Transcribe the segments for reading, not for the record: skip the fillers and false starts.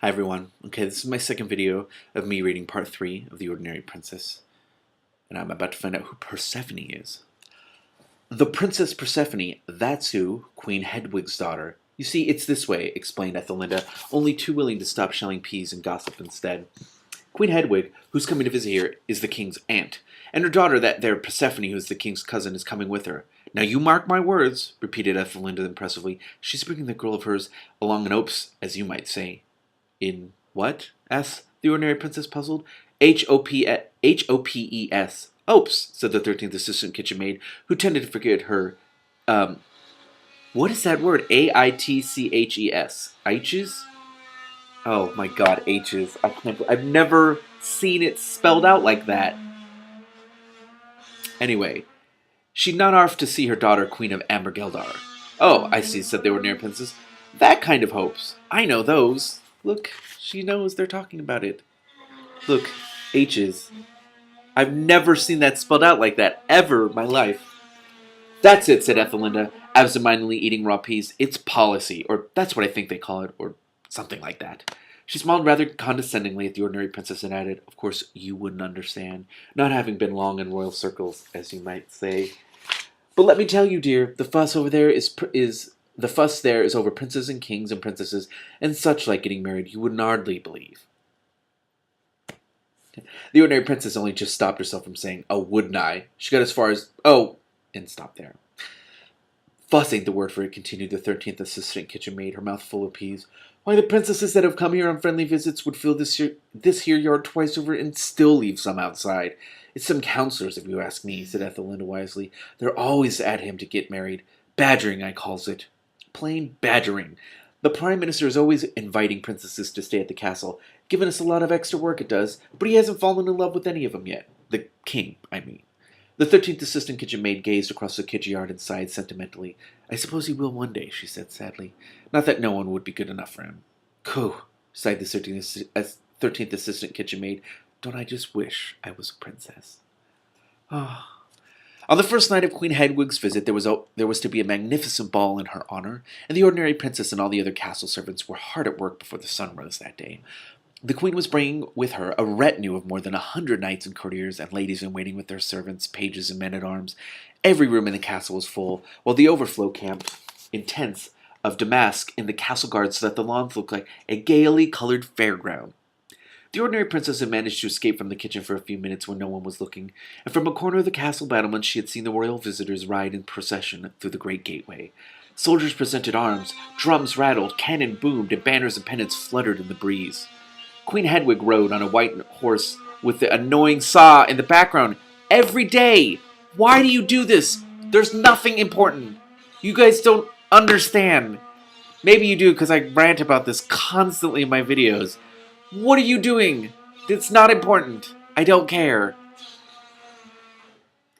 Hi everyone. Okay, this is my second video of me reading part 3 of The Ordinary Princess, and I'm about to find out who Persephone is. The Princess Persephone, that's who, Queen Hedwig's daughter. You see, it's this way, explained Ethelinda, only too willing to stop shelling peas and gossip instead. Queen Hedwig, who's coming to visit here, is the king's aunt, and her daughter, that there Persephone, who's the king's cousin, is coming with her. Now you mark my words, repeated Ethelinda impressively. She's bringing the girl of hers along in hopes, as you might say. In what? Asked the ordinary princess, puzzled. H-O-P-E-S. Opes, said the 13th assistant kitchen maid, who tended to forget her, what is that word? A-I-T-C-H-E-S. H's? Oh my god, H's. I've never seen it spelled out like that. Anyway, she'd not off to see her daughter, Queen of Ambergeldar. Oh, I see, said the ordinary princess. That kind of hopes. I know those. Look, she knows they're talking about it. Look, H's. I've never seen that spelled out like that, ever in my life. That's it, said Ethelinda, absentmindedly eating raw peas. It's policy, or that's what I think they call it, or something like that. She smiled rather condescendingly at the ordinary princess and added, of course you wouldn't understand, not having been long in royal circles, as you might say. But let me tell you, dear, the fuss there is over princes and kings and princesses and such like getting married you would hardly believe. The ordinary princess only just stopped herself from saying, oh, wouldn't I? She got as far as, oh, and stopped there. Fuss ain't the word for it, continued the 13th assistant kitchen maid, her mouth full of peas. Why, the princesses that have come here on friendly visits would fill this here yard twice over and still leave some outside. It's some counselors, if you ask me, said Ethelinda wisely. They're always at him to get married. Badgering, I calls it. Plain badgering. The Prime Minister is always inviting princesses to stay at the castle, giving us a lot of extra work it does, but he hasn't fallen in love with any of them yet. The king, I mean. The 13th assistant kitchen maid gazed across the kitchen yard and sighed sentimentally. I suppose he will one day, she said sadly. Not that no one would be good enough for him. Coo, sighed the 13th assistant kitchen maid. Don't I just wish I was a princess? Ah. On the first night of Queen Hedwig's visit, there was to be a magnificent ball in her honor, and the ordinary princess and all the other castle servants were hard at work before the sun rose that day. The queen was bringing with her a retinue of more than 100 knights and courtiers and ladies in waiting with their servants, pages, and men-at-arms. Every room in the castle was full, while the overflow camped in tents of damask in the castle guards so that the lawns looked like a gaily colored fairground. The ordinary princess had managed to escape from the kitchen for a few minutes when no one was looking, and from a corner of the castle battlements she had seen the royal visitors ride in procession through the great gateway. Soldiers presented arms, drums rattled, cannon boomed, and banners and pennants fluttered in the breeze. Queen Hedwig rode on a white horse with the annoying saw in the background. Every day! Why do you do this? There's nothing important. You guys don't understand. Maybe you do because I rant about this constantly in my videos. What are you doing? It's not important. I don't care.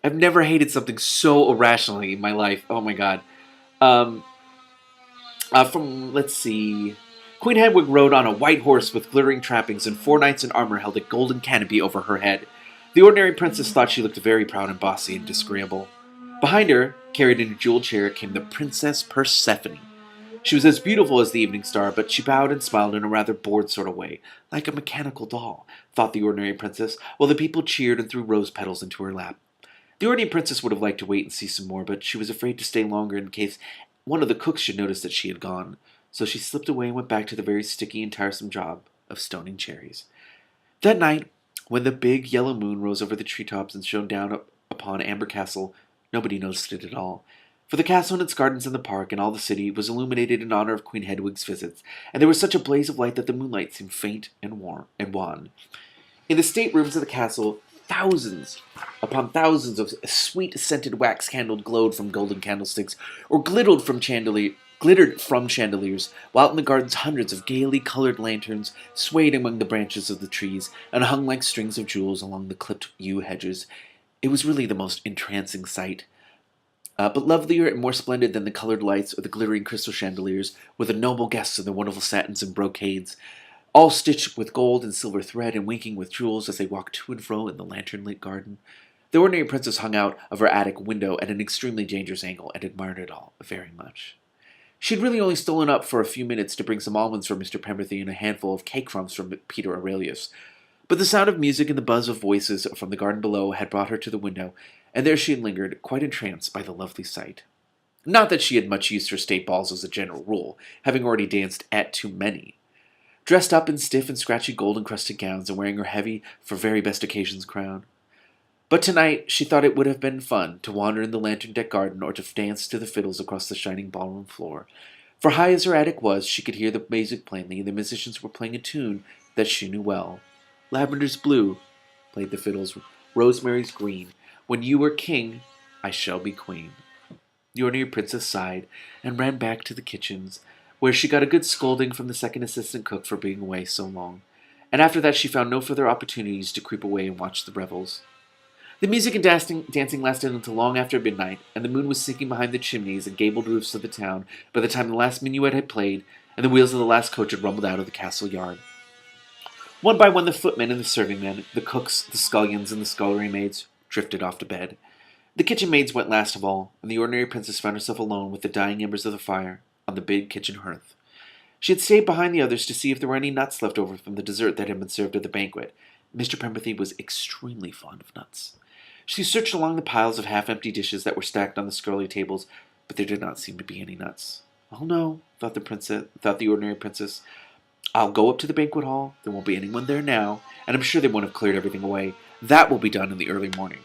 I've never hated something so irrationally in my life. Oh my god. Let's see. Queen Hedwig rode on a white horse with glittering trappings, and 4 knights in armor held a golden canopy over her head. The ordinary princess thought she looked very proud and bossy and disagreeable. Behind her, carried in a jeweled chair, came the Princess Persephone. She was as beautiful as the evening star, but she bowed and smiled in a rather bored sort of way, like a mechanical doll, thought the ordinary princess, while the people cheered and threw rose petals into her lap. The ordinary princess would have liked to wait and see some more, but she was afraid to stay longer in case one of the cooks should notice that she had gone, so she slipped away and went back to the very sticky and tiresome job of stoning cherries. That night, when the big yellow moon rose over the treetops and shone down upon Amber Castle, nobody noticed it at all. For the castle and its gardens and the park and all the city was illuminated in honor of Queen Hedwig's visits, and there was such a blaze of light that the moonlight seemed faint and warm and wan. In the staterooms of the castle, thousands upon thousands of sweet-scented wax candles glowed from golden candlesticks, or glittered from chandeliers, while in the gardens hundreds of gaily colored lanterns swayed among the branches of the trees and hung like strings of jewels along the clipped yew hedges. It was really the most entrancing sight. But lovelier and more splendid than the colored lights or the glittering crystal chandeliers were the noble guests in their wonderful satins and brocades, all stitched with gold and silver thread and winking with jewels as they walked to and fro in the lantern-lit garden. The ordinary princess hung out of her attic window at an extremely dangerous angle and admired it all very much. She'd really only stolen up for a few minutes to bring some almonds for Mr. Pemberley and a handful of cake crumbs from Peter Aurelius. But the sound of music and the buzz of voices from the garden below had brought her to the window, and there she had lingered, quite entranced by the lovely sight. Not that she had much use for state balls as a general rule, having already danced at too many. Dressed up in stiff and scratchy gold-encrusted gowns and wearing her heavy, for very best occasions, crown. But tonight she thought it would have been fun to wander in the lantern-decked garden or to dance to the fiddles across the shining ballroom floor. For high as her attic was, she could hear the music plainly, and the musicians were playing a tune that she knew well. Lavender's Blue, played the fiddles, Rosemary's Green, When you were king, I shall be queen. The ordinary princess sighed and ran back to the kitchens, where she got a good scolding from the second assistant cook for being away so long. And after that she found no further opportunities to creep away and watch the revels. The music and dancing lasted until long after midnight, and the moon was sinking behind the chimneys and gabled roofs of the town by the time the last minuet had played and the wheels of the last coach had rumbled out of the castle yard. One by one the footmen and the serving men, the cooks, the scullions, and the scullery maids drifted off to bed. The kitchen maids went last of all, and the ordinary princess found herself alone with the dying embers of the fire on the big kitchen hearth. She had stayed behind the others to see if there were any nuts left over from the dessert that had been served at the banquet. Mr. Pemberley was extremely fond of nuts. She searched along the piles of half-empty dishes that were stacked on the scurvy tables, but there did not seem to be any nuts. Oh no, thought the ordinary princess. I'll go up to the banquet hall. There won't be anyone there now, and I'm sure they won't have cleared everything away. That will be done in the early morning.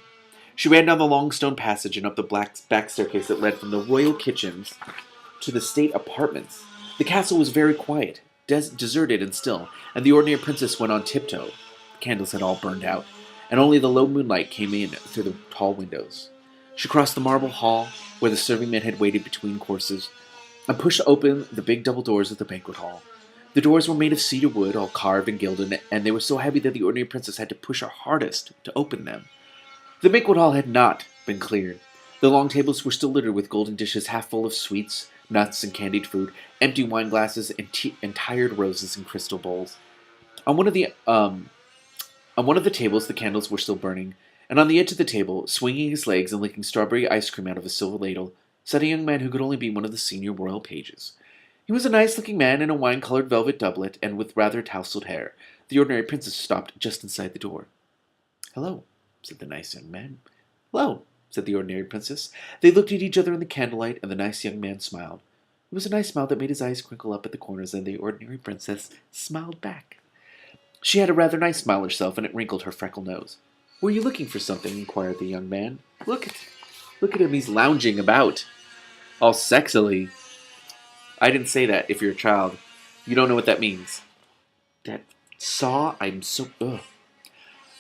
She ran down the long stone passage and up the back staircase that led from the royal kitchens to the state apartments. The castle was very quiet, deserted and still, and the ordinary princess went on tiptoe. The candles had all burned out, and only the low moonlight came in through the tall windows. She crossed the marble hall, where the serving men had waited between courses, and pushed open the big double doors of the banquet hall. The doors were made of cedar wood, all carved and gilded, and they were so heavy that the ordinary princess had to push her hardest to open them. The banquet hall had not been cleared. The long tables were still littered with golden dishes half full of sweets, nuts, and candied fruit, empty wine glasses, and tired roses in crystal bowls. On one of the tables, the candles were still burning, and on the edge of the table, swinging his legs and licking strawberry ice cream out of a silver ladle, sat a young man who could only be one of the senior royal pages. He was a nice-looking man in a wine-colored velvet doublet and with rather tousled hair. The ordinary princess stopped just inside the door. "Hello," said the nice young man. "Hello," said the ordinary princess. They looked at each other in the candlelight, and the nice young man smiled. It was a nice smile that made his eyes crinkle up at the corners, and the ordinary princess smiled back. She had a rather nice smile herself, and it wrinkled her freckled nose. "Were you looking for something?" inquired the young man. Look at him, he's lounging about, all sexily." I didn't say that. If you're a child, you don't know what that means. That saw? I'm so... Ugh.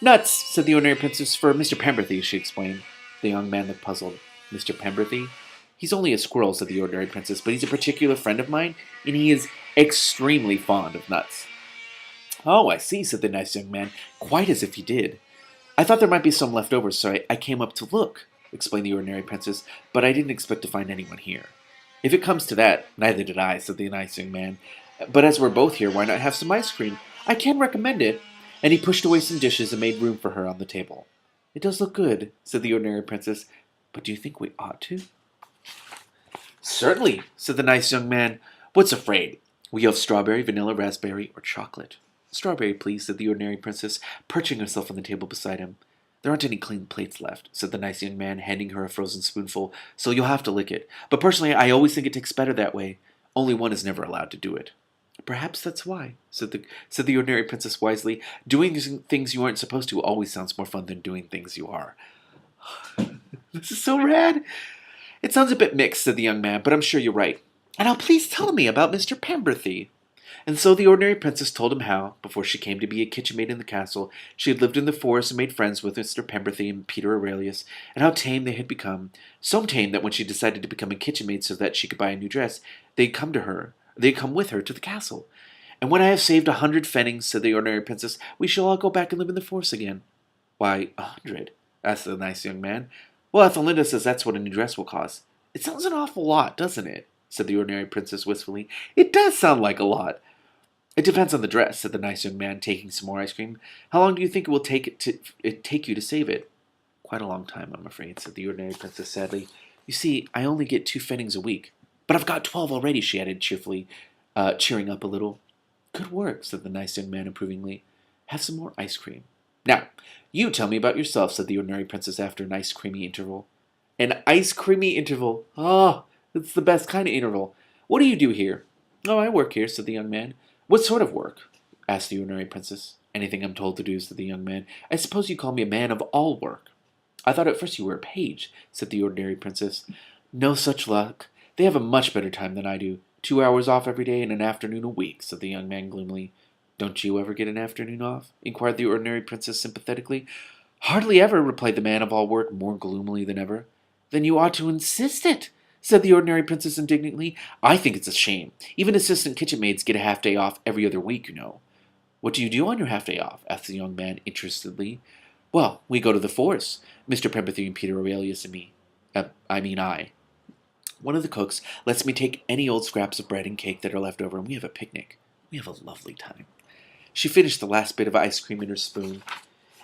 "Nuts," said the ordinary princess, "for Mr. Pemberley," she explained. The young man looked puzzled. "Mr. Pemberley? He's only a squirrel," said the ordinary princess, "but he's a particular friend of mine, and he is extremely fond of nuts." "Oh, I see," said the nice young man, quite as if he did. "I thought there might be some left over, so I came up to look," explained the ordinary princess, "but I didn't expect to find anyone here." "If it comes to that, neither did I," said the nice young man. "But as we're both here, why not have some ice cream? I can recommend it." And he pushed away some dishes and made room for her on the table. "It does look good," said the ordinary princess, "but do you think we ought to?" "Certainly," said the nice young man. "What's afraid? Will you have strawberry, vanilla, raspberry, or chocolate?" "Strawberry, please," said the ordinary princess, perching herself on the table beside him. "There aren't any clean plates left," said the nice young man, handing her a frozen spoonful, "so you'll have to lick it. But personally, I always think it tastes better that way. Only one is never allowed to do it." "Perhaps that's why," said the ordinary princess wisely. "Doing things you aren't supposed to always sounds more fun than doing things you are." "This is so rad." "It sounds a bit mixed," said the young man, "but I'm sure you're right. And now please tell me about Mr. Pemberley." And so the ordinary princess told him how, before she came to be a kitchen maid in the castle, she had lived in the forest and made friends with Mr. Pemberley and Peter Aurelius, and how tame they had become, so tame that when she decided to become a kitchen maid so that she could buy a new dress, they'd come with her to the castle. "And when I have saved 100 pfennigs," said the ordinary princess, "we shall all go back and live in the forest again." "Why 100? asked the nice young man. "Well, Ethelinda says that's what a new dress will cost." "It sounds an awful lot, doesn't it?" said the ordinary princess wistfully. "It does sound like a lot." "It depends on the dress," said the nice young man, taking some more ice cream. "How long do you think it will take you to save it?" "Quite a long time, I'm afraid," said the ordinary princess sadly. "You see, I only get 2 pfennigs a week." But I've got 12 already, she added cheerfully, cheering up a little. Good work, said the nice young man approvingly. Have some more ice cream. Now, you tell me about yourself, said the ordinary princess after an ice creamy interval. An ice creamy interval? Ah, it's the best kind of interval. What do you do here? Oh, I work here, said the young man. What sort of work? Asked the ordinary princess. Anything I'm told to do, said the young man. I suppose you call me a man of all work. I thought at first you were a page, said the ordinary princess. No such luck. They have a much better time than I do. 2 hours off every day and an afternoon a week, said the young man gloomily. Don't you ever get an afternoon off? Inquired the ordinary princess sympathetically. Hardly ever, replied the man of all work more gloomily than ever. Then you ought to insist it, said the ordinary princess indignantly. I think it's a shame. Even assistant kitchen maids get a half day off every other week, you know. What do you do on your half day off? Asked the young man interestedly. Well, we go to the forest, Mr. Pemberton and Peter Aurelius and me. I. One of the cooks lets me take any old scraps of bread and cake that are left over, and we have a picnic. We have a lovely time. She finished the last bit of ice cream in her spoon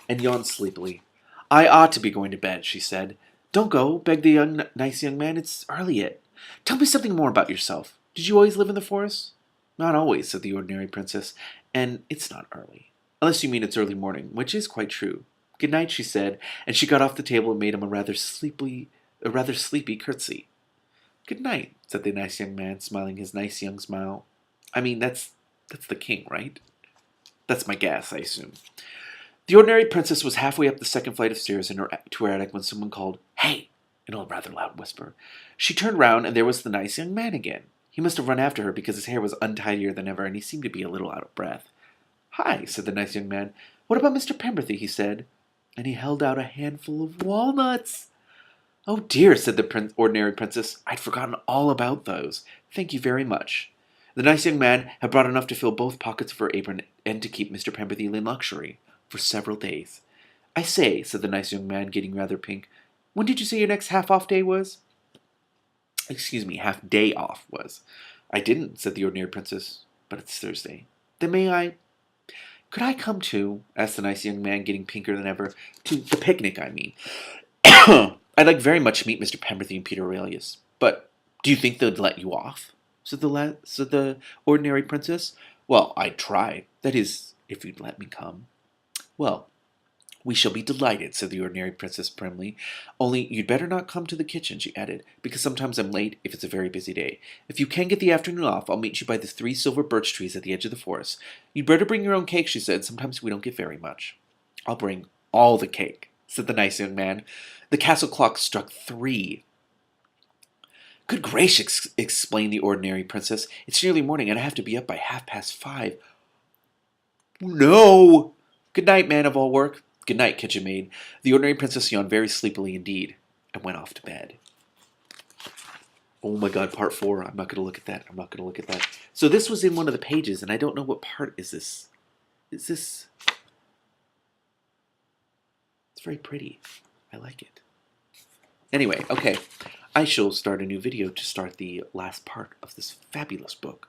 and yawned sleepily. I ought to be going to bed, she said. Don't go, begged the nice young man. It's early yet. Tell me something more about yourself. Did you always live in the forest? Not always, said the ordinary princess, and it's not early. Unless you mean it's early morning, which is quite true. Good night, she said, and she got off the table and made him a rather sleepy curtsy. Good night, said the nice young man, smiling his nice young smile. I mean, that's the king, right? That's my guess, I assume. The ordinary princess was halfway up the second flight of stairs to her attic when someone called, Hey! In a rather loud whisper. She turned round, and there was the nice young man again. He must have run after her because his hair was untidier than ever, and he seemed to be a little out of breath. Hi, said the nice young man. What about Mr. Pemberton? He said, and he held out a handful of walnuts. Oh dear, said the ordinary princess. I'd forgotten all about those. Thank you very much. The nice young man had brought enough to fill both pockets of her apron and to keep Mr. Pemberton in luxury for several days. I say, said the nice young man, getting rather pink, when did you say your next half day was? Half day off was. I didn't, said the ordinary princess, but it's Thursday. Then could I come too? Asked the nice young man, getting pinker than ever. To the picnic, I mean. I'd like very much to meet Mr. Pemberton and Peter Aurelius. But do you think they'd let you off? Said the ordinary princess. Well, I'd try. That is, if you'd let me come. Well, we shall be delighted, said the ordinary princess primly. Only you'd better not come to the kitchen, she added, because sometimes I'm late if it's a very busy day. If you can get the afternoon off, I'll meet you by the 3 silver birch trees at the edge of the forest. You'd better bring your own cake, she said. Sometimes we don't get very much. I'll bring all the cake, said the nice young man. The castle clock struck 3. Good gracious, explained the ordinary princess. It's nearly morning, and I have to be up by 5:30. No! Good night, man of all work. Good night, kitchen maid. The ordinary princess yawned very sleepily indeed, and went off to bed. Oh my god, part 4. I'm not going to look at that. So this was in one of the pages, and I don't know what part is this. It's very pretty. I like it. Anyway, okay. I shall start a new video to start the last part of this fabulous book.